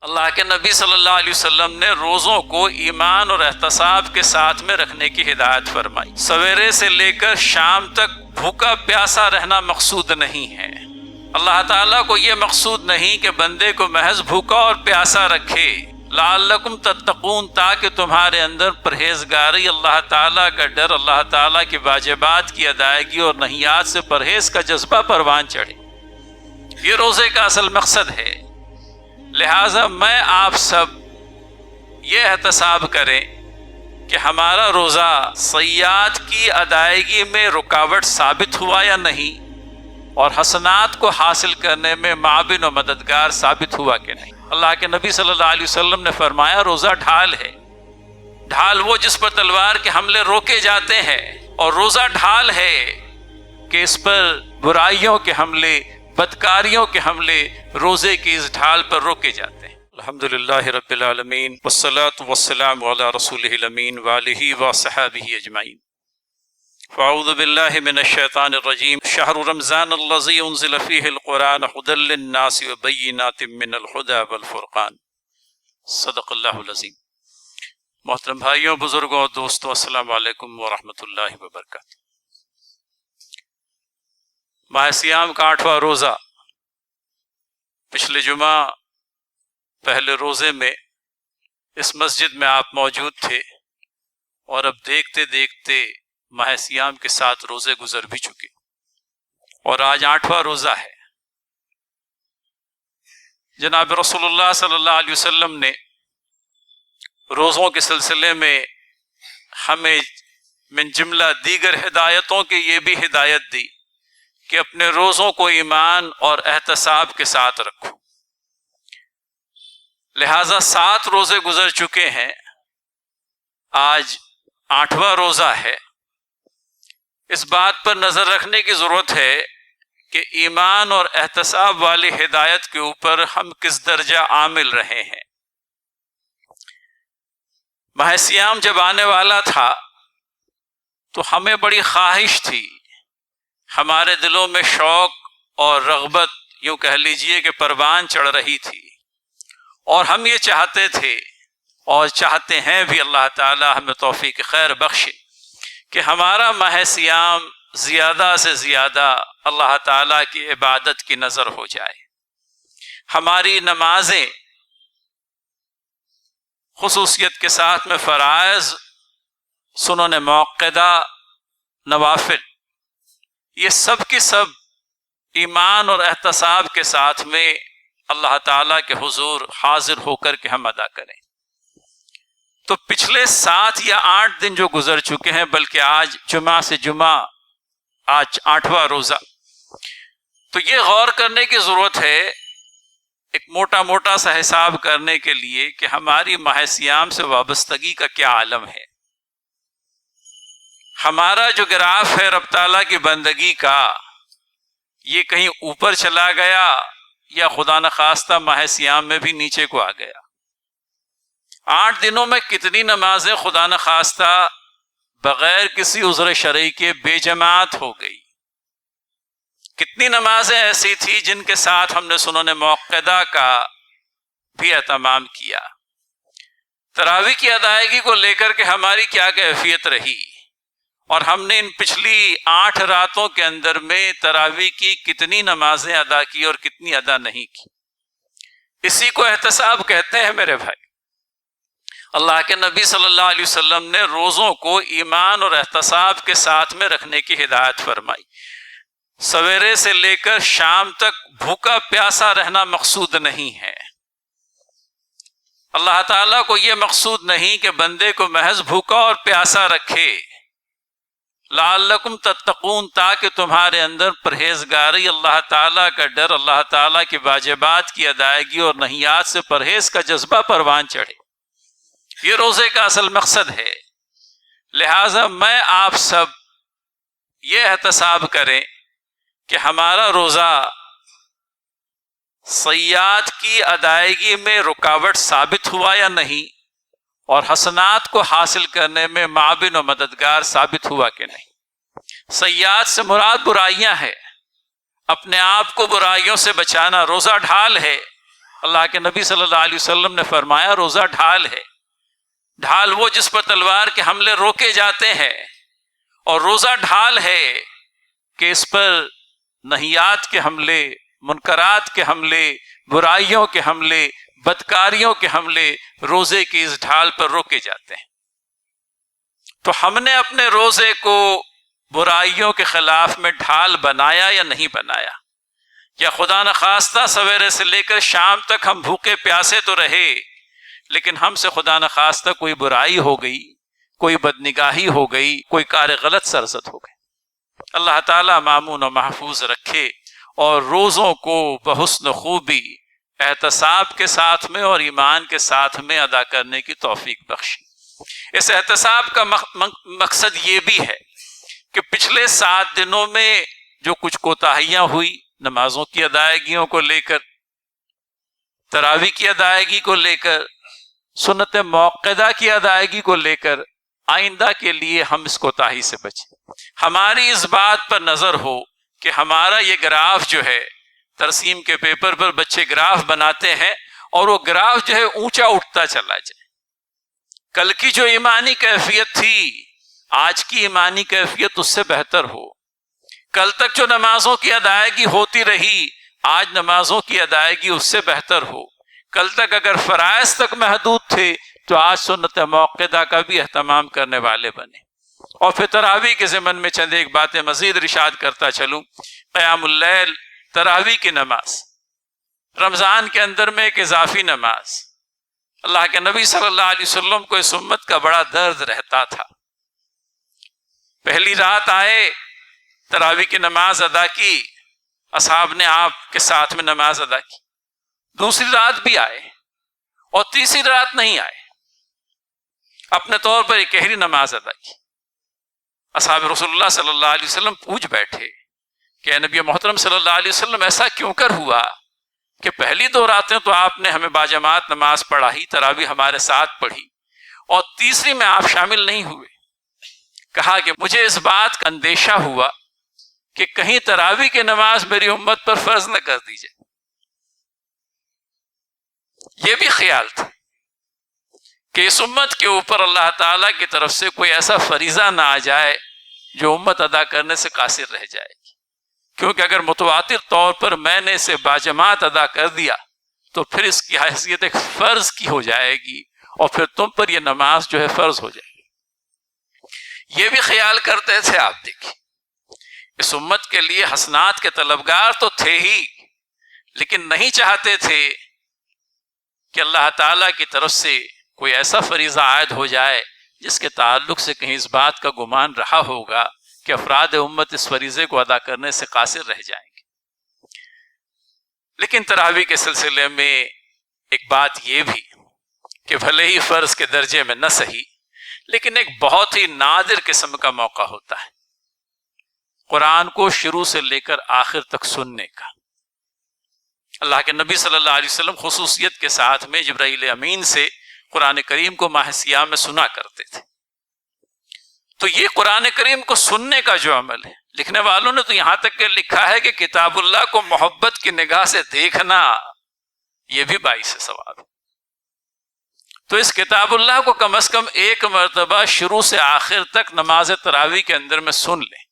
اللہ کے نبی صلی اللہ علیہ وسلم نے روزوں کو ایمان اور احتساب کے ساتھ میں رکھنے کی ہدایت فرمائی۔ سویرے سے لے کر شام تک بھوکا پیاسا رہنا مقصود نہیں ہے۔ اللہ تعالیٰ کو یہ مقصود نہیں کہ بندے کو محض بھوکا اور پیاسا رکھے، لعلکم تتقون، تاکہ تمہارے اندر پرہیزگاری، اللہ تعالیٰ کا ڈر، اللہ تعالیٰ کی واجبات کی ادائیگی اور نہیات سے پرہیز کا جذبہ پروان چڑھے۔ یہ روزے کا اصل مقصد ہے۔ لہٰذا میں آپ سب یہ احتساب کریں کہ ہمارا روزہ سیئات کی ادائیگی میں رکاوٹ ثابت ہوا یا نہیں، اور حسنات کو حاصل کرنے میں معاون و مددگار ثابت ہوا کہ نہیں۔ اللہ کے نبی صلی اللہ علیہ وسلم نے فرمایا روزہ ڈھال ہے، ڈھال وہ جس پر تلوار کے حملے روکے جاتے ہیں، اور روزہ ڈھال ہے کہ اس پر برائیوں کے حملے، بدکاریوں کے حملے روزے کی اس ڈھال پر روکے جاتے ہیں۔ الحمدللہ رب العالمین والصلاة والسلام علی رسولہ الامین وآلہ وصحبہ اجمعین۔ فاعوذ باللہ من الشیطان الرجیم۔ شہر رمضان الذی انزل فیہ القرآن ھدی للناس وبینات من الھدی والفرقان۔ صدق اللہ العظیم۔ محترم بھائیوں، بزرگوں، دوستوں، السلام علیکم ورحمۃ اللہ وبرکاتہ۔ ماہ سیام کا 8واں روزہ، پچھلے جمعہ پہلے روزے میں اس مسجد میں آپ موجود تھے، اور اب دیکھتے دیکھتے ماہ سیام کے 7 روزے گزر بھی چکے، اور آج 8واں روزہ ہے۔ جناب رسول اللہ صلی اللہ علیہ وسلم نے روزوں کے سلسلے میں ہمیں من جملہ دیگر ہدایتوں کی یہ بھی ہدایت دی کہ اپنے روزوں کو ایمان اور احتساب کے ساتھ رکھو۔ لہٰذا 7 روزے گزر چکے ہیں، آج 8واں روزہ ہے۔ اس بات پر نظر رکھنے کی ضرورت ہے کہ ایمان اور احتساب والی ہدایت کے اوپر ہم کس درجہ عامل رہے ہیں۔ ماہ سیام جب آنے والا تھا تو ہمیں بڑی خواہش تھی، ہمارے دلوں میں شوق اور رغبت، یوں کہہ لیجئے کہ پروان چڑھ رہی تھی، اور ہم یہ چاہتے تھے اور چاہتے ہیں بھی، اللہ تعالی ہمیں توفیق خیر بخشے کہ ہمارا ماہ سیام زیادہ سے زیادہ اللہ تعالیٰ کی عبادت کی نظر ہو جائے، ہماری نمازیں خصوصیت کے ساتھ میں فرائض، سنن موقدہ، نوافل، یہ سب کی سب ایمان اور احتساب کے ساتھ میں اللہ تعالیٰ کے حضور حاضر ہو کر کے ہم ادا کریں۔ تو پچھلے 7 یا 8 دن جو گزر چکے ہیں، بلکہ آج جمعہ سے جمعہ آج 8واں روزہ، تو یہ غور کرنے کی ضرورت ہے، ایک موٹا موٹا سا حساب کرنے کے لیے کہ ہماری ماہ سیام سے وابستگی کا کیا عالم ہے۔ ہمارا جو گراف ہے رب تعالیٰ کی بندگی کا، یہ کہیں اوپر چلا گیا یا خدا نخواستہ ماہ سیام میں بھی نیچے کو آ گیا؟ 8 دنوں میں کتنی نمازیں خدا نخواستہ بغیر کسی عذر شرعی کے بے جماعت ہو گئی؟ کتنی نمازیں ایسی تھی جن کے ساتھ ہم نے سنن موقدہ کا بھی اہتمام کیا؟ تراویح کی ادائیگی کو لے کر کے ہماری کیا کیفیت رہی، اور ہم نے ان پچھلی 8 راتوں کے اندر میں تراویح کی کتنی نمازیں ادا کی اور کتنی ادا نہیں کی؟ اسی کو احتساب کہتے ہیں میرے بھائی۔ اللہ کے نبی صلی اللہ علیہ وسلم نے روزوں کو ایمان اور احتساب کے ساتھ میں رکھنے کی ہدایت فرمائی۔ سویرے سے لے کر شام تک بھوکا پیاسا رہنا مقصود نہیں ہے۔ اللہ تعالیٰ کو یہ مقصود نہیں کہ بندے کو محض بھوکا اور پیاسا رکھے، لعلکم تتقون، تاکہ تمہارے اندر پرہیزگاری، اللہ تعالیٰ کا ڈر، اللہ تعالیٰ کی واجبات کی ادائیگی اور نہیات سے پرہیز کا جذبہ پروان چڑھے۔ یہ روزے کا اصل مقصد ہے۔ لہٰذا میں آپ سب یہ احتساب کریں کہ ہمارا روزہ سیئات کی ادائیگی میں رکاوٹ ثابت ہوا یا نہیں، اور حسنات کو حاصل کرنے میں معاون و مددگار ثابت ہوا کہ نہیں۔ سیئات سے مراد برائیاں ہے، اپنے آپ کو برائیوں سے بچانا۔ روزہ ڈھال ہے اللہ کے نبی صلی اللہ علیہ وسلم نے فرمایا روزہ ڈھال ہے، ڈھال وہ جس پر تلوار کے حملے روکے جاتے ہیں، اور روزہ ڈھال ہے کہ اس پر نہیات کے حملے، منکرات کے حملے، برائیوں کے حملے، بدکاریوں کے حملے روزے کی اس ڈھال پر روکے جاتے ہیں۔ تو ہم نے اپنے روزے کو برائیوں کے خلاف میں ڈھال بنایا یا نہیں بنایا؟ یا خدا نخواستہ سویرے سے لے کر شام تک ہم بھوکے پیاسے تو رہے، لیکن ہم سے خدا نخواستہ کوئی برائی ہو گئی، کوئی بدنگاہی ہو گئی، کوئی کار غلط سرزد ہو گئی۔ اللہ تعالیٰ مامون و محفوظ رکھے، اور روزوں کو بحسن خوبی احتساب کے ساتھ میں اور ایمان کے ساتھ میں ادا کرنے کی توفیق بخشے۔ اس احتساب کا مقصد یہ بھی ہے کہ پچھلے 7 دنوں میں جو کچھ کوتاہیاں ہوئی نمازوں کی ادائیگیوں کو لے کر، تراویح کی ادائیگی کو لے کر، سنت موقدہ کی ادائیگی کو لے کر، آئندہ کے لیے ہم اس کوتاہی سے بچیں۔ ہماری اس بات پر نظر ہو کہ ہمارا یہ گراف جو ہے، ترسیم کے پیپر پر بچے گراف بناتے ہیں اور وہ گراف جو ہے اونچا اٹھتا چلا جائے۔ کل کی جو ایمانی کیفیت تھی، آج کی ایمانی کیفیت اس سے بہتر ہو۔ کل تک جو نمازوں کی ادائیگی ہوتی رہی، آج نمازوں کی ادائیگی اس سے بہتر ہو۔ کل تک اگر فرائض تک محدود تھے تو آج سنت موقدہ کا بھی اہتمام کرنے والے بنے۔ اور پھر تراویح کے ضمن میں چند ایک باتیں مزید ارشاد کرتا چلوں۔ قیام اللیل، تراویح کی نماز، رمضان کے اندر میں ایک اضافی نماز، اللہ کے نبی صلی اللہ علیہ وسلم کو اس امت کا بڑا درد رہتا تھا۔ پہلی رات آئے، تراویح کی نماز ادا کی، اصحاب نے آپ کے ساتھ میں نماز ادا کی۔ دوسری رات بھی آئے اور تیسری رات نہیں آئے، اپنے طور پر ایک گہری نماز ادا کی۔ اصحاب رسول اللہ صلی اللہ علیہ وسلم پوچھ بیٹھے کہ اے نبی محترم صلی اللہ علیہ وسلم، ایسا کیوں کر ہوا کہ پہلی 2 راتیں تو آپ نے ہمیں باجماعت نماز پڑھائی، تراویح ہمارے ساتھ پڑھی، اور تیسری میں آپ شامل نہیں ہوئے؟ کہا کہ مجھے اس بات کا اندیشہ ہوا کہ کہیں تراویح کی نماز میری امت پر فرض نہ کر دی جائے۔ یہ بھی خیال تھا کہ اس امت کے اوپر اللہ تعالیٰ کی طرف سے کوئی ایسا فریضہ نہ آ جائے جو امت ادا کرنے سے قاصر رہ جائے گی، کیونکہ اگر متواتر طور پر میں نے اسے باجماعت ادا کر دیا تو پھر اس کی حیثیت ایک فرض کی ہو جائے گی، اور پھر تم پر یہ نماز جو ہے فرض ہو جائے گی۔ یہ بھی خیال کرتے تھے۔ آپ دیکھیں، اس امت کے لیے حسنات کے طلبگار تو تھے ہی، لیکن نہیں چاہتے تھے کہ اللہ تعالیٰ کی طرف سے کوئی ایسا فریضہ عائد ہو جائے جس کے تعلق سے کہیں اس بات کا گمان رہا ہوگا کہ افراد امت اس فریضے کو ادا کرنے سے قاصر رہ جائیں گے۔ لیکن تراویح کے سلسلے میں ایک بات یہ بھی کہ بھلے ہی فرض کے درجے میں نہ صحیح، لیکن ایک بہت ہی نادر قسم کا موقع ہوتا ہے قرآن کو شروع سے لے کر آخر تک سننے کا۔ اللہ کے نبی صلی اللہ علیہ وسلم خصوصیت کے ساتھ میں جبرائیل امین سے قرآن کریم کو ماہ سیام میں سنا کرتے تھے۔ تو یہ قرآن کریم کو سننے کا جو عمل ہے، لکھنے والوں نے تو یہاں تک کہ لکھا ہے کہ کتاب اللہ کو محبت کی نگاہ سے دیکھنا یہ بھی باعث ثواب ہے۔ تو اس کتاب اللہ کو کم از کم ایک مرتبہ شروع سے آخر تک نماز تراویح کے اندر میں سن لیں۔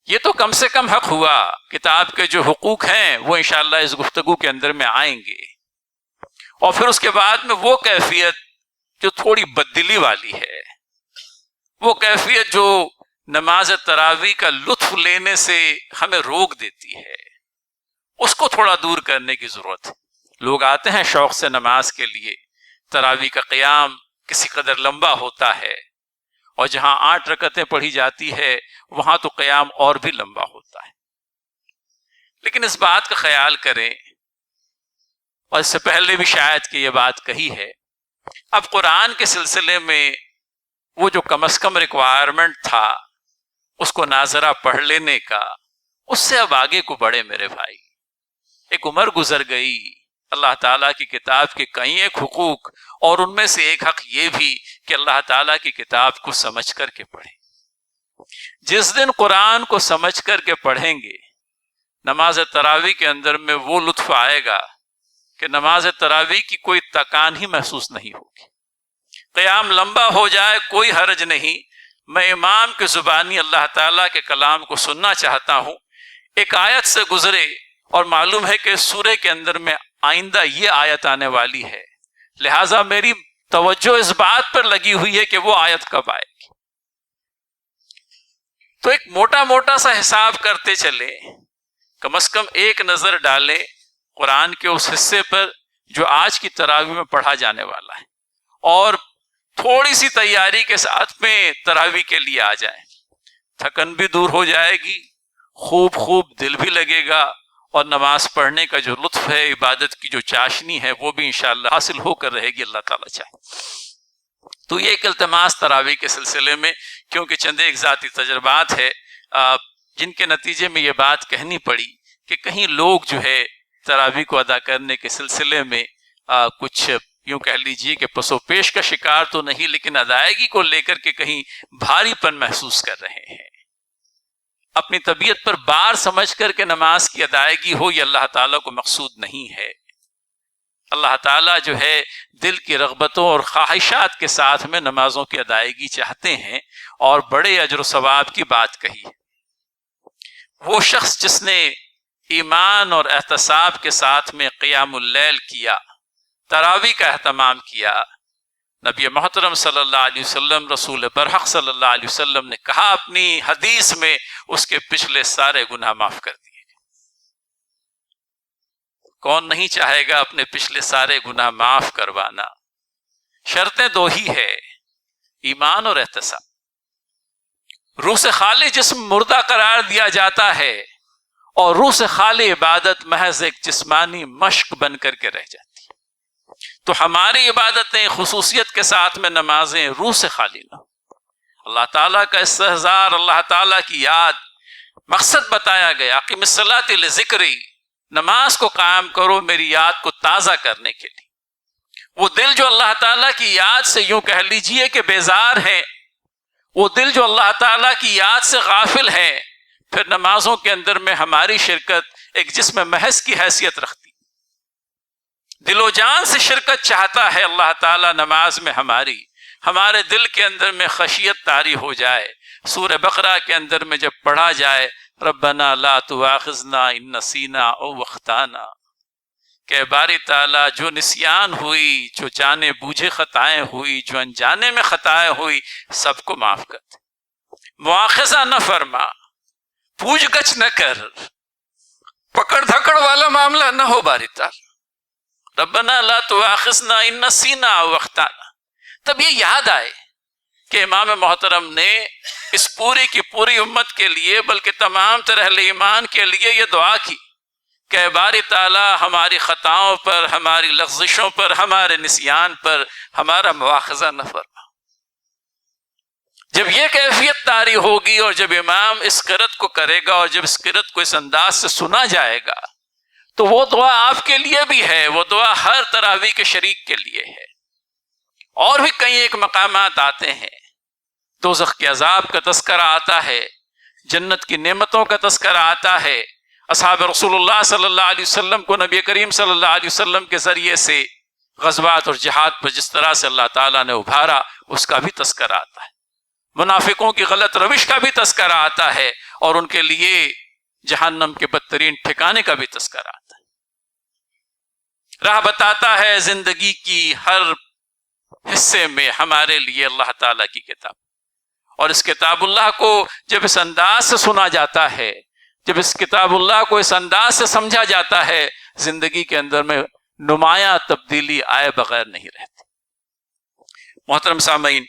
یہ تو کم سے کم حق ہوا۔ کتاب کے جو حقوق ہیں وہ انشاءاللہ اس گفتگو کے اندر میں آئیں گے، اور پھر اس کے بعد میں وہ کیفیت جو تھوڑی بددلی والی ہے، وہ کیفیت جو نماز تراویح کا لطف لینے سے ہمیں روک دیتی ہے، اس کو تھوڑا دور کرنے کی ضرورت ہے۔ لوگ آتے ہیں شوق سے نماز کے لیے، تراویح کا قیام کسی قدر لمبا ہوتا ہے، اور جہاں 8 رکعتیں پڑھی جاتی ہے وہاں تو قیام اور بھی لمبا ہوتا ہے۔ لیکن اس بات کا خیال کریں، اور اس سے پہلے بھی شاید کہ یہ بات کہی ہے، اب قرآن کے سلسلے میں وہ جو کم از کم ریکوائرمنٹ تھا اس کو ناظرہ پڑھ لینے کا، اس سے اب آگے کو بڑھے میرے بھائی۔ ایک عمر گزر گئی، اللہ تعالیٰ کی کتاب کے کئی ایک حقوق، اور ان میں سے ایک حق یہ بھی کہ اللہ تعالیٰ کی کتاب کو سمجھ کر کے پڑھیں۔ جس دن قرآن کو سمجھ کر کے پڑھیں گے، نماز تراویح کے اندر میں وہ لطف آئے گا کہ نماز تراویح کی کوئی تکان ہی محسوس نہیں ہوگی. قیام لمبا ہو جائے کوئی حرج نہیں. میں امام کے زبانی اللہ تعالیٰ کے کلام کو سننا چاہتا ہوں. ایک آیت سے گزرے اور معلوم ہے کہ سورہ کے اندر میں آئندہ یہ آیت آنے والی ہے، لہٰذا میری توجہ اس بات پر لگی ہوئی ہے کہ وہ آیت کب آئے گی. تو ایک موٹا موٹا سا حساب کرتے چلے، کم از کم ایک نظر ڈالیں قرآن کے اس حصے پر جو آج کی تراویح میں پڑھا جانے والا ہے، اور تھوڑی سی تیاری کے ساتھ میں تراویح کے لیے آ جائیں. تھکن بھی دور ہو جائے گی، خوب دل بھی لگے گا، اور نماز پڑھنے کا جو لطف ہے، عبادت کی جو چاشنی ہے، وہ بھی انشاءاللہ حاصل ہو کر رہے گی، اللہ تعالیٰ چاہے. تو یہ ایک التماس تراویح کے سلسلے میں، کیونکہ چند ایک ذاتی تجربات ہے جن کے نتیجے میں یہ بات کہنی پڑی کہ کہیں لوگ جو ہے تراویح کو ادا کرنے کے سلسلے میں کچھ یوں کہہ لیجئے کہ پس و پیش کا شکار تو نہیں، لیکن ادائیگی کو لے کر کے کہیں بھاری پن محسوس کر رہے ہیں. اپنی طبیعت پر بار سمجھ کر کے نماز کی ادائیگی ہو، یہ اللہ تعالیٰ کو مقصود نہیں ہے. اللہ تعالیٰ جو ہے دل کی رغبتوں اور خواہشات کے ساتھ میں نمازوں کی ادائیگی چاہتے ہیں، اور بڑے اجر و ثواب کی بات کہی ہے. وہ شخص جس نے ایمان اور احتساب کے ساتھ میں قیام اللیل کیا، تراویح کا اہتمام کیا، نبی محترم صلی اللہ علیہ وسلم، رسول برحق صلی اللہ علیہ وسلم نے کہا اپنی حدیث میں، اس کے پچھلے سارے گناہ معاف کر دیے. کون نہیں چاہے گا اپنے پچھلے سارے گناہ معاف کروانا؟ شرطیں دو ہی ہے، ایمان اور احتساب. روح سے خالی جسم مردہ قرار دیا جاتا ہے، اور روح سے خالی عبادت محض ایک جسمانی مشق بن کر کے رہ جاتی ہے. تو ہماری عبادتیں خصوصیت کے ساتھ میں نمازیں روح سے خالی نہ ہو. اللہ تعالیٰ کا استحضار، اللہ تعالیٰ کی یاد، مقصد بتایا گیا اقیم الصلاۃ لذکری، نماز کو قائم کرو میری یاد کو تازہ کرنے کے لیے. وہ دل جو اللہ تعالیٰ کی یاد سے یوں کہہ لیجئے کہ بیزار ہے، وہ دل جو اللہ تعالیٰ کی یاد سے غافل ہے، پھر نمازوں کے اندر میں ہماری شرکت ایک جسم محض کی حیثیت رکھتی. دل و جان سے شرکت چاہتا ہے اللہ تعالیٰ نماز میں ہمارے دل کے اندر میں خشیت طاری ہو جائے. سورہ بقرہ کے اندر میں جب پڑھا جائے ربنا لا تواخذنا ان نسینا او اخطانا، کہ باری تعالیٰ جو نسیان ہوئی، جو جانے بوجھے خطائیں ہوئی، جو انجانے میں خطائیں ہوئی، سب کو معاف کر دے. مواخذہ نہ فرما، پوچھ گچھ نہ کر، پکڑ دھکڑ والا معاملہ نہ ہو باری تعالیٰ. ربنا لا تواخذنا ان نسینا او اخطانا. تب یہ یاد آئے کہ امام محترم نے اس پوری کی پوری امت کے لیے، بلکہ تمام طرح اہل ایمان کے لیے یہ دعا کی کہ باری تعالیٰ ہماری خطاؤں پر، ہماری لغزشوں پر، ہمارے نسیان پر ہمارا مواخذہ نہ فرما. جب یہ کیفیت طاری ہوگی، اور جب امام اس قرأت کو کرے گا، اور جب اس قرأت کو اس انداز سے سنا جائے گا، تو وہ دعا آپ کے لیے بھی ہے، وہ دعا ہر تراویح کے شریک کے لیے ہے. اور بھی کئی ایک مقامات آتے ہیں، دوزخ کے عذاب کا تذکرہ آتا ہے، جنت کی نعمتوں کا تذکرہ آتا ہے. اصحاب رسول اللہ صلی اللہ علیہ وسلم کو نبی کریم صلی اللہ علیہ وسلم کے ذریعے سے غزوات اور جہاد پر جس طرح سے اللہ تعالیٰ نے ابھارا، اس کا بھی تذکرہ آتا ہے. منافقوں کی غلط روش کا بھی تذکرہ آتا ہے، اور ان کے لیے جہنم کے بدترین ٹھکانے کا بھی تذکرہ آتا ہے. راہ بتاتا ہے زندگی کی ہر حصے میں ہمارے لیے اللہ تعالیٰ کی کتاب. اور اس کتاب اللہ کو جب اس انداز سے سنا جاتا ہے، جب اس کتاب اللہ کو اس انداز سے سمجھا جاتا ہے، زندگی کے اندر میں نمایاں تبدیلی آئے بغیر نہیں رہتی. محترم سامعین،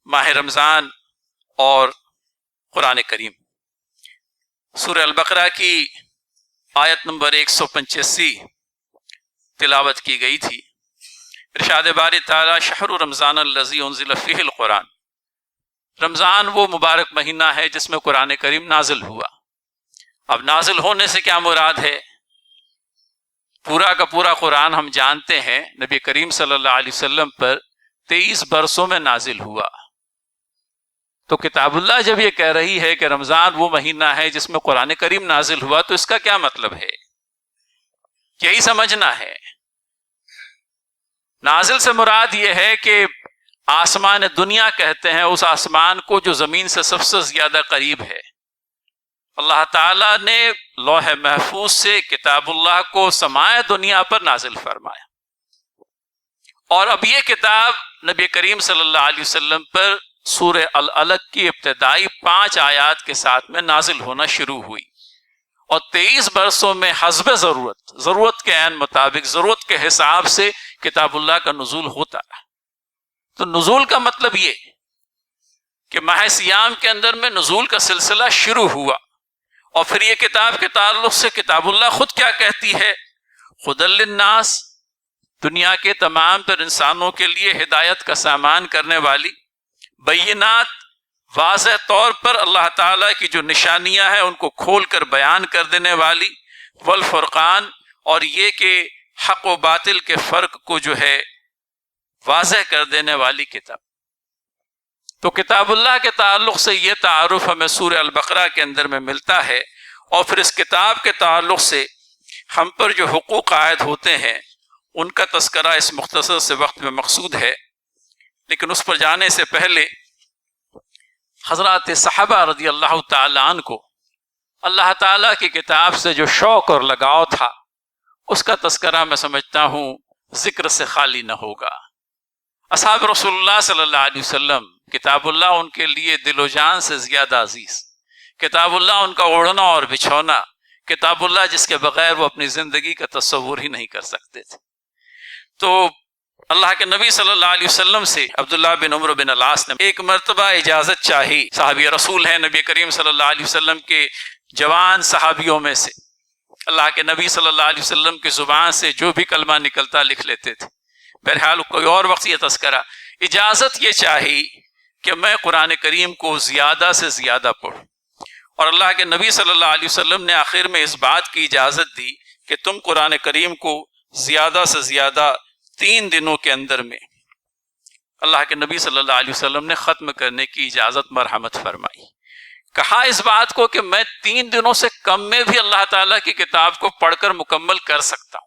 ماہ رمضان اور قرآن کریم، سورہ البقرہ کی آیت نمبر 185 تلاوت کی گئی تھی. ارشاد باری تعالیٰ شہر رمضان الذی انزل فیہ القرآن، رمضان وہ مبارک مہینہ ہے جس میں قرآن کریم نازل ہوا. اب نازل ہونے سے کیا مراد ہے؟ پورا کا پورا قرآن ہم جانتے ہیں نبی کریم صلی اللہ علیہ وسلم پر 23 برسوں میں نازل ہوا. تو کتاب اللہ جب یہ کہہ رہی ہے کہ رمضان وہ مہینہ ہے جس میں قرآن کریم نازل ہوا، تو اس کا کیا مطلب ہے؟ یہی سمجھنا ہے نازل سے مراد یہ ہے کہ آسمان دنیا کہتے ہیں اس آسمان کو جو زمین سے سب سے زیادہ قریب ہے۔ اللہ تعالیٰ نے لوح محفوظ سے کتاب اللہ کو سمائے دنیا پر نازل فرمایا، اور اب یہ کتاب نبی کریم صلی اللہ علیہ وسلم پر سورہ العلق کی ابتدائی 5 آیات کے ساتھ میں نازل ہونا شروع ہوئی، اور 23 برسوں میں حسب ضرورت کے عین مطابق، ضرورت کے حساب سے کتاب اللہ کا نزول ہوتا ہے۔ تو نزول کا مطلب یہ کہ ماہ سیام کے اندر میں نزول کا سلسلہ شروع ہوا، اور پھر یہ کتاب کے تعلق سے کتاب اللہ خود کیا کہتی ہے؟ خدی للناس، دنیا کے تمام تر انسانوں کے لیے ہدایت کا سامان کرنے والی، بینات، واضح طور پر اللہ تعالیٰ کی جو نشانیاں ہیں ان کو کھول کر بیان کر دینے والی، والفرقان، اور یہ کہ حق و باطل کے فرق کو جو ہے واضح کر دینے والی کتاب۔ تو کتاب اللہ کے تعلق سے یہ تعارف ہمیں سورہ البقرہ کے اندر میں ملتا ہے، اور پھر اس کتاب کے تعلق سے ہم پر جو حقوق عائد ہوتے ہیں ان کا تذکرہ اس مختصر سے وقت میں مقصود ہے۔ لیکن اس پر جانے سے پہلے حضرات صحابہ رضی اللہ تعالی عنہ کو اللہ تعالیٰ کی کتاب سے جو شوق اور لگاؤ تھا اس کا تذکرہ میں سمجھتا ہوں ذکر سے خالی نہ ہوگا۔ اصحاب رسول اللہ صلی اللہ علیہ وسلم، کتاب اللہ ان کے لیے دل و جان سے زیادہ عزیز، کتاب اللہ ان کا اوڑھنا اور بچھونا، کتاب اللہ جس کے بغیر وہ اپنی زندگی کا تصور ہی نہیں کر سکتے تھے۔ تو اللہ کے نبی صلی اللہ علیہ وسلم سے عبداللہ بن عمرو بن العاص نے ایک مرتبہ اجازت چاہی، صحابی رسول ہیں، نبی کریم صلی اللہ علیہ وسلم کے جوان صحابیوں میں سے، اللہ کے نبی صلی اللہ علیہ وسلم کی زبان سے جو بھی کلمہ نکلتا لکھ لیتے تھے۔ بہرحال کوئی اور وقت یہ تذکرہ، اجازت یہ چاہی کہ میں قرآن کریم کو زیادہ سے زیادہ پڑھوں، اور اللہ کے نبی صلی اللہ علیہ وسلم نے آخر میں اس بات کی اجازت دی کہ تم قرآن کریم کو زیادہ سے زیادہ 3 دنوں کے اندر میں، اللہ کے نبی صلی اللہ علیہ وسلم نے ختم کرنے کی اجازت مرحمت فرمائی۔ کہا اس بات کو کہ میں 3 دنوں سے کم میں بھی اللہ تعالیٰ کی کتاب کو پڑھ کر مکمل کر سکتا ہوں۔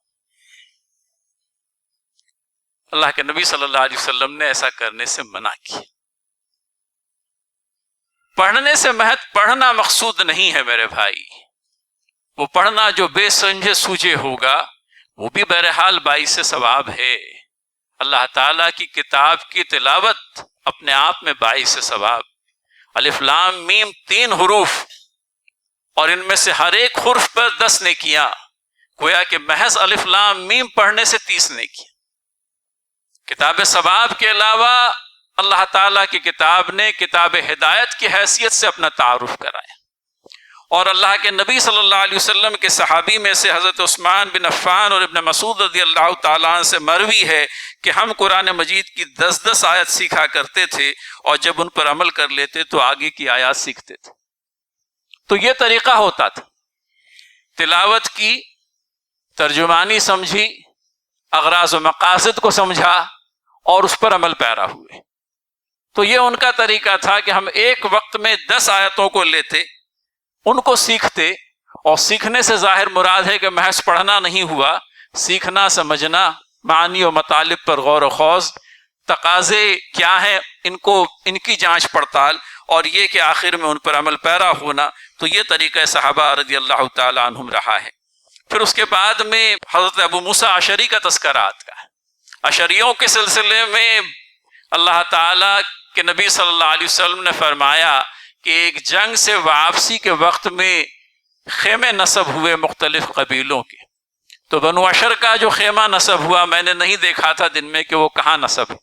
اللہ کے نبی صلی اللہ علیہ وسلم نے ایسا کرنے سے منع کیا۔ پڑھنے سے محض پڑھنا مقصود نہیں ہے میرے بھائی، وہ پڑھنا جو بے سمجھے سوجے ہوگا وہ بھی بہرحال باعث ثواب ہے۔ اللہ تعالیٰ کی کتاب کی تلاوت اپنے آپ میں باعث ثواب۔ الف لام میم 3 حروف، اور ان میں سے ہر ایک حرف پر 10 نیکیاں، گویا کہ محض الف لام میم پڑھنے سے 30 نیکیاں۔ کتاب ثواب کے علاوہ اللہ تعالیٰ کی کتاب نے کتاب ہدایت کی حیثیت سے اپنا تعارف کرایا، اور اللہ کے نبی صلی اللہ علیہ وسلم کے صحابی میں سے حضرت عثمان بن عفان اور ابن مسعود رضی اللہ تعالیٰ عنہ سے مروی ہے کہ ہم قرآن مجید کی 10 آیت سیکھا کرتے تھے، اور جب ان پر عمل کر لیتے تو آگے کی آیات سیکھتے تھے۔ تو یہ طریقہ ہوتا تھا، تلاوت کی، ترجمانی سمجھی، اغراض و مقاصد کو سمجھا اور اس پر عمل پیرا ہوئے۔ تو یہ ان کا طریقہ تھا کہ ہم ایک وقت میں 10 آیتوں کو لیتے، ان کو سیکھتے، اور سیکھنے سے ظاہر مراد ہے کہ محض پڑھنا نہیں ہوا، سیکھنا، سمجھنا، معانی و مطالب پر غور و خوض، تقاضے کیا ہیں ان کی جانچ پڑتال، اور یہ کہ آخر میں ان پر عمل پیرا ہونا۔ تو یہ طریقہ صحابہ رضی اللہ تعالی عنہم رہا ہے۔ پھر اس کے بعد میں حضرت ابو موسیٰ اشعری کا تذکرہ آتا ہے۔ اشعریوں کے سلسلے میں اللہ تعالیٰ کے نبی صلی اللہ علیہ وسلم نے فرمایا کہ ایک جنگ سے واپسی کے وقت میں خیمے نصب ہوئے مختلف قبیلوں کے، تو بنو اشر کا جو خیمہ نصب ہوا میں نے نہیں دیکھا تھا دن میں کہ وہ کہاں نصب ہے،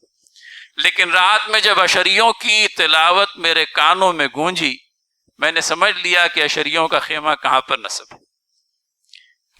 لیکن رات میں جب اشعریوں کی تلاوت میرے کانوں میں گونجی میں نے سمجھ لیا کہ اشعریوں کا خیمہ کہاں پر نصب ہے۔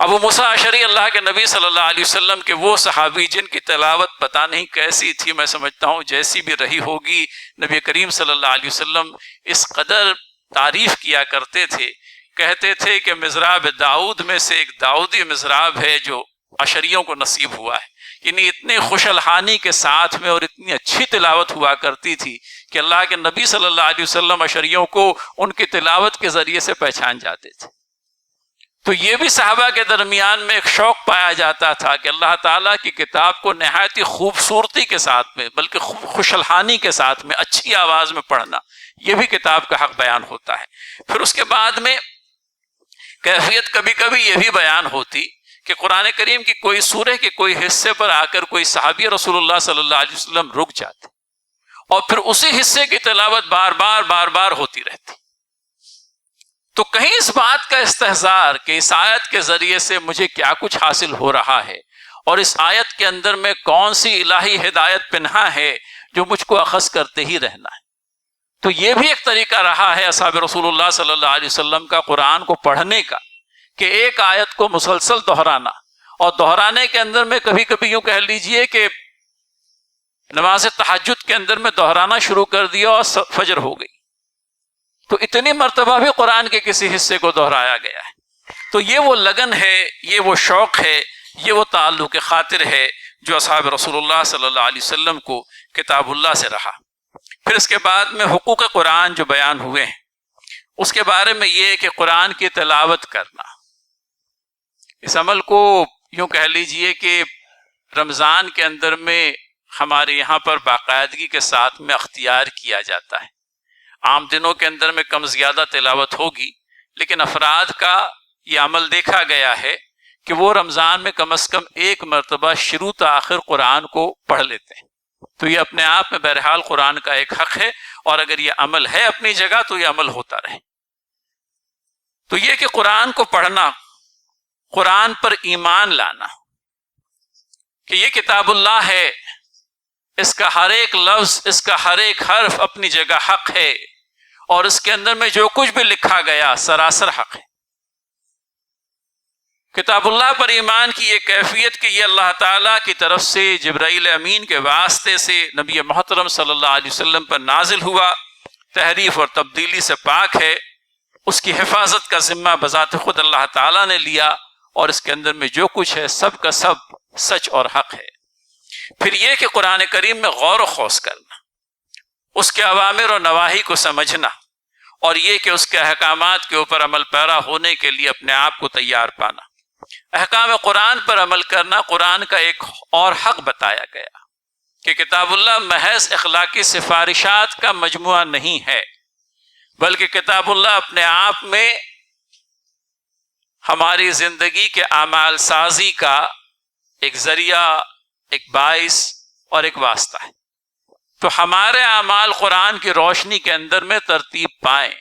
ابو موسیٰ اشعری اللہ کے نبی صلی اللہ علیہ وسلم کے وہ صحابی جن کی تلاوت پتہ نہیں کیسی تھی، میں سمجھتا ہوں جیسی بھی رہی ہوگی، نبی کریم صلی اللہ علیہ وسلم اس قدر تعریف کیا کرتے تھے، کہتے تھے کہ مزراب داؤد میں سے ایک داؤدی مزراب ہے جو اشعریوں کو نصیب ہوا ہے۔ یعنی اتنے خوش الحانی کے ساتھ میں اور اتنی اچھی تلاوت ہوا کرتی تھی کہ اللہ کے نبی صلی اللہ علیہ وسلم اشعریوں کو ان کی تلاوت کے ذریعے سے پہچان جاتے تھے۔ تو یہ بھی صحابہ کے درمیان میں ایک شوق پایا جاتا تھا کہ اللہ تعالیٰ کی کتاب کو نہایت ہی خوبصورتی کے ساتھ میں، بلکہ خوشالحانی کے ساتھ میں، اچھی آواز میں پڑھنا، یہ بھی کتاب کا حق بیان ہوتا ہے۔ پھر اس کے بعد میں کیفیت کبھی کبھی یہ بھی بیان ہوتی کہ قرآن کریم کی کوئی سورہ کے کوئی حصے پر آ کر کوئی صحابی رسول اللہ صلی اللہ علیہ وسلم رک جاتے اور پھر اسی حصے کی تلاوت بار بار ہوتی رہتی۔ تو کہیں اس بات کا استحضار کہ اس آیت کے ذریعے سے مجھے کیا کچھ حاصل ہو رہا ہے اور اس آیت کے اندر میں کون سی الہی ہدایت پنہا ہے جو مجھ کو اخذ کرتے ہی رہنا ہے۔ تو یہ بھی ایک طریقہ رہا ہے اصحاب رسول اللہ صلی اللہ علیہ وسلم کا قرآن کو پڑھنے کا، کہ ایک آیت کو مسلسل دہرانا، اور دہرانے کے اندر میں کبھی کبھی یوں کہہ لیجئے کہ نماز تہجد کے اندر میں دہرانا شروع کر دیا اور فجر ہو گئی، تو اتنی مرتبہ بھی قرآن کے کسی حصے کو دہرایا گیا ہے۔ تو یہ وہ لگن ہے، یہ وہ شوق ہے، یہ وہ تعلق خاطر ہے جو اصحاب رسول اللہ صلی اللہ علیہ وسلم کو کتاب اللہ سے رہا۔ پھر اس کے بعد میں حقوق قرآن جو بیان ہوئے ہیں، اس کے بارے میں یہ کہ قرآن کی تلاوت کرنا، اس عمل کو یوں کہہ لیجئے کہ رمضان کے اندر میں ہمارے یہاں پر باقاعدگی کے ساتھ میں اختیار کیا جاتا ہے۔ عام دنوں کے اندر میں کم زیادہ تلاوت ہوگی، لیکن افراد کا یہ عمل دیکھا گیا ہے کہ وہ رمضان میں کم از کم ایک مرتبہ شروع تا آخر قرآن کو پڑھ لیتے ہیں۔ تو یہ اپنے آپ میں بہرحال قرآن کا ایک حق ہے، اور اگر یہ عمل ہے اپنی جگہ تو یہ عمل ہوتا رہے۔ تو یہ کہ قرآن کو پڑھنا، قرآن پر ایمان لانا کہ یہ کتاب اللہ ہے، اس کا ہر ایک لفظ، اس کا ہر ایک حرف اپنی جگہ حق ہے، اور اس کے اندر میں جو کچھ بھی لکھا گیا سراسر حق ہے۔ کتاب اللہ پر ایمان کی یہ کیفیت کہ یہ اللہ تعالیٰ کی طرف سے جبرائیل امین کے واسطے سے نبی محترم صلی اللہ علیہ وسلم پر نازل ہوا، تحریف اور تبدیلی سے پاک ہے، اس کی حفاظت کا ذمہ بذات خود اللہ تعالیٰ نے لیا، اور اس کے اندر میں جو کچھ ہے سب کا سب سچ اور حق ہے۔ پھر یہ کہ قرآن کریم میں غور و خوض کرنا، اس کے اوامر اور نواہی کو سمجھنا، اور یہ کہ اس کے احکامات کے اوپر عمل پیرا ہونے کے لیے اپنے آپ کو تیار پانا۔ احکام قرآن پر عمل کرنا قرآن کا ایک اور حق بتایا گیا کہ کتاب اللہ محض اخلاقی سفارشات کا مجموعہ نہیں ہے، بلکہ کتاب اللہ اپنے آپ میں ہماری زندگی کے اعمال سازی کا ایک ذریعہ، ایک باعث اور ایک واسطہ ہے۔ تو ہمارے اعمال قرآن کی روشنی کے اندر میں ترتیب پائیں،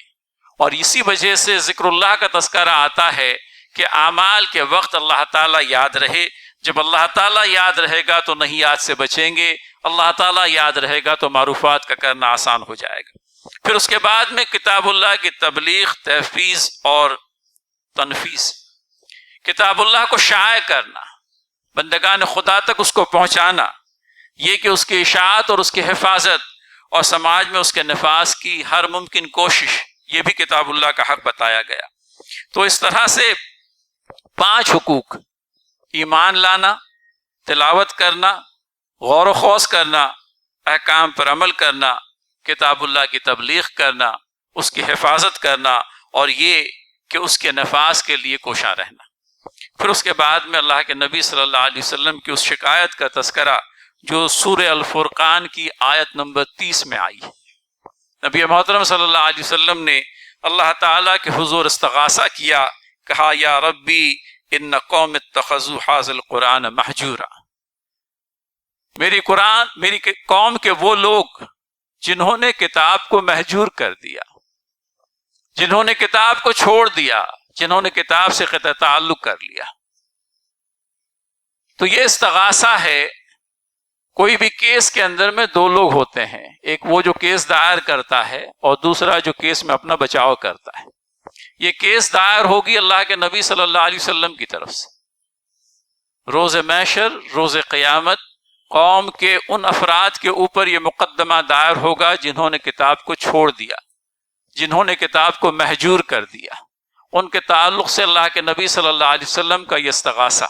اور اسی وجہ سے ذکر اللہ کا تذکرہ آتا ہے کہ اعمال کے وقت اللہ تعالیٰ یاد رہے۔ جب اللہ تعالیٰ یاد رہے گا تو نہیں یاد سے بچیں گے، اللہ تعالیٰ یاد رہے گا تو معروفات کا کرنا آسان ہو جائے گا۔ پھر اس کے بعد میں کتاب اللہ کی تبلیغ، تحفیظ اور تنفیذ، کتاب اللہ کو شائع کرنا، بندگان خدا تک اس کو پہنچانا، یہ کہ اس کی اشاعت اور اس کی حفاظت اور سماج میں اس کے نفاذ کی ہر ممکن کوشش، یہ بھی کتاب اللہ کا حق بتایا گیا۔ تو اس طرح سے 5 حقوق، ایمان لانا، تلاوت کرنا، غور و خوض کرنا، احکام پر عمل کرنا، کتاب اللہ کی تبلیغ کرنا، اس کی حفاظت کرنا، اور یہ کہ اس کے نفاذ کے لیے کوشاں رہنا۔ پھر اس کے بعد میں اللہ کے نبی صلی اللہ علیہ وسلم کی اس شکایت کا تذکرہ جو سورہ الفرقان کی آیت نمبر 30 میں آئی ہے۔ نبی محترم صلی اللہ علیہ وسلم نے اللہ تعالیٰ کے حضور استغاثہ کیا، کہا یا ربی ان قوم اتخذوا ھذا القرآن مہجورا، میری قوم کے وہ لوگ جنہوں نے کتاب کو مہجور کر دیا، جنہوں نے کتاب کو چھوڑ دیا، جنہوں نے کتاب سے قطع تعلق کر لیا۔ تو یہ استغاثہ ہے۔ کوئی بھی کیس کے اندر میں 2 لوگ ہوتے ہیں، ایک وہ جو کیس دائر کرتا ہے اور دوسرا جو کیس میں اپنا بچاؤ کرتا ہے۔ یہ کیس دائر ہوگی اللہ کے نبی صلی اللہ علیہ وسلم کی طرف سے۔ روز محشر، روز قیامت، قوم کے ان افراد کے اوپر یہ مقدمہ دائر ہوگا جنہوں نے کتاب کو چھوڑ دیا، جنہوں نے کتاب کو مہجور کر دیا۔ ان کے تعلق سے اللہ کے نبی صلی اللہ علیہ وسلم کا یہ استغاثہ،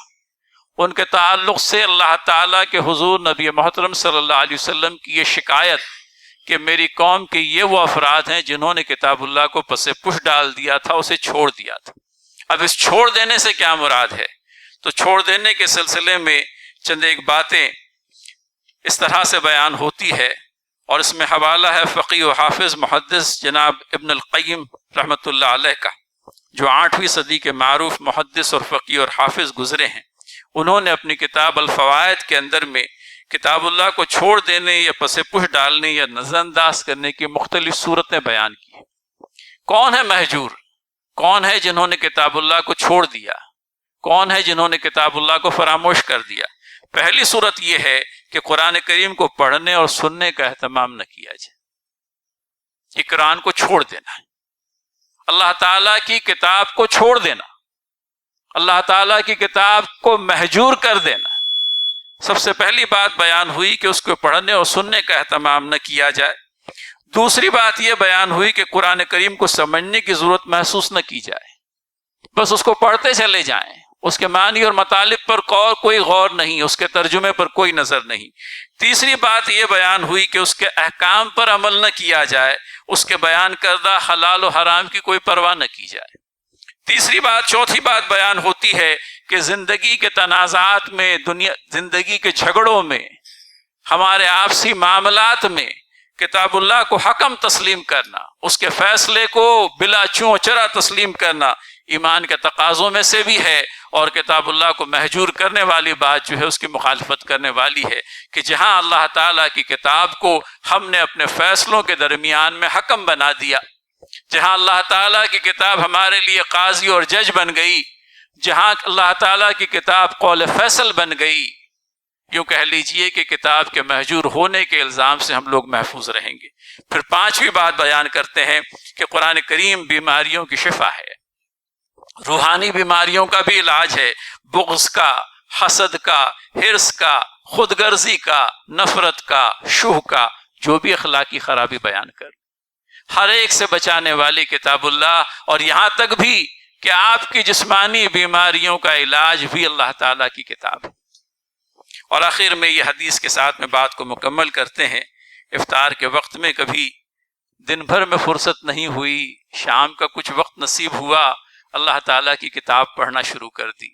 ان کے تعلق سے اللہ تعالیٰ کے حضور نبی محترم صلی اللہ علیہ وسلم کی یہ شکایت کہ میری قوم کے یہ وہ افراد ہیں جنہوں نے کتاب اللہ کو پس پش ڈال دیا تھا، اسے چھوڑ دیا تھا۔ اب اس چھوڑ دینے سے کیا مراد ہے؟ تو چھوڑ دینے کے سلسلے میں چند ایک باتیں اس طرح سے بیان ہوتی ہے، اور اس میں حوالہ ہے فقیہ و حافظ محدث جناب ابن القیم رحمۃ اللہ علیہ کا، جو 8ویں صدی کے معروف محدث اور فقیہ اور حافظ گزرے ہیں۔ انہوں نے اپنی کتاب الفوائد کے اندر میں کتاب اللہ کو چھوڑ دینے یا پس پش ڈالنے یا نظر انداز کرنے کی مختلف صورتیں بیان کی۔ کون ہے مہجور؟ کون ہے جنہوں نے کتاب اللہ کو چھوڑ دیا؟ کون ہے جنہوں نے کتاب اللہ کو فراموش کر دیا؟ پہلی صورت یہ ہے کہ قرآن کریم کو پڑھنے اور سننے کا اہتمام نہ کیا جائے، یہ قرآن کو چھوڑ دینا ہے، اللہ تعالیٰ کی کتاب کو چھوڑ دینا، اللہ تعالیٰ کی کتاب کو مہجور کر دینا۔ سب سے پہلی بات بیان ہوئی کہ اس کو پڑھنے اور سننے کا اہتمام نہ کیا جائے۔ دوسری بات یہ بیان ہوئی کہ قرآن کریم کو سمجھنے کی ضرورت محسوس نہ کی جائے، بس اس کو پڑھتے چلے جائیں، اس کے معنی اور مطالب پر کوئی غور نہیں، اس کے ترجمے پر کوئی نظر نہیں۔ تیسری بات یہ بیان ہوئی کہ اس کے احکام پر عمل نہ کیا جائے، اس کے بیان کردہ حلال و حرام کی کوئی پرواہ نہ کی جائے۔ چوتھی بات بیان ہوتی ہے کہ زندگی کے تنازعات میں، زندگی کے جھگڑوں میں، ہمارے آپسی معاملات میں کتاب اللہ کو حکم تسلیم کرنا، اس کے فیصلے کو بلا چوں چرا تسلیم کرنا ایمان کے تقاضوں میں سے بھی ہے، اور کتاب اللہ کو مہجور کرنے والی بات جو ہے اس کی مخالفت کرنے والی ہے کہ جہاں اللہ تعالیٰ کی کتاب کو ہم نے اپنے فیصلوں کے درمیان میں حکم بنا دیا، جہاں اللہ تعالیٰ کی کتاب ہمارے لیے قاضی اور جج بن گئی، جہاں اللہ تعالیٰ کی کتاب قول فیصل بن گئی، یوں کہہ لیجئے کہ کتاب کے مہجور ہونے کے الزام سے ہم لوگ محفوظ رہیں گے۔ پھر پانچویں بات بیان کرتے ہیں کہ قرآن کریم بیماریوں کی شفا ہے، روحانی بیماریوں کا بھی علاج ہے، بغض کا، حسد کا، حرص کا، خود غرضی کا، نفرت کا، شح کا، جو بھی اخلاقی خرابی بیان کر، ہر ایک سے بچانے والی کتاب اللہ، اور یہاں تک بھی کہ آپ کی جسمانی بیماریوں کا علاج بھی اللہ تعالیٰ کی کتاب ہے۔ اور آخر میں یہ حدیث کے ساتھ میں بات کو مکمل کرتے ہیں، افطار کے وقت میں کبھی دن بھر میں فرصت نہیں ہوئی، شام کا کچھ وقت نصیب ہوا، اللہ تعالیٰ کی کتاب پڑھنا شروع کر دی،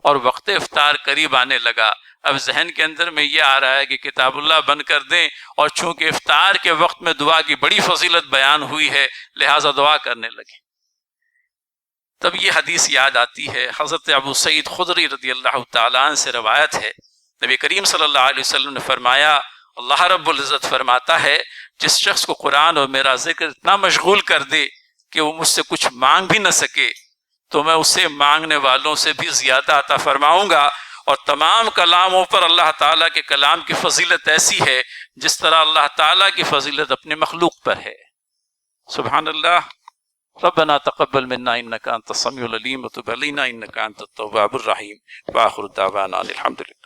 اور وقت افطار قریب آنے لگا، اب ذہن کے اندر میں یہ آ رہا ہے کہ کتاب اللہ بند کر دیں، اور چونکہ افطار کے وقت میں دعا کی بڑی فضیلت بیان ہوئی ہے لہٰذا دعا کرنے لگے۔ تب یہ حدیث یاد آتی ہے، حضرت ابو سعید خدری رضی اللہ تعالیٰ عنہ سے روایت ہے، نبی کریم صلی اللہ علیہ وسلم نے فرمایا، اللہ رب العزت فرماتا ہے جس شخص کو قرآن اور میرا ذکر اتنا مشغول کر دے کہ وہ مجھ سے کچھ مانگ بھی نہ سکے، تو میں اسے مانگنے والوں سے بھی زیادہ عطا فرماؤں گا۔ اور تمام کلاموں پر اللہ تعالیٰ کے کلام کی فضیلت ایسی ہے جس طرح اللہ تعالیٰ کی فضیلت اپنے مخلوق پر ہے۔ سبحان اللہ۔ ربنا تقبل منا انك انت السميع العليم وتب علينا انك انت التواب الرحيم، واخر دعوانا الحمد لله۔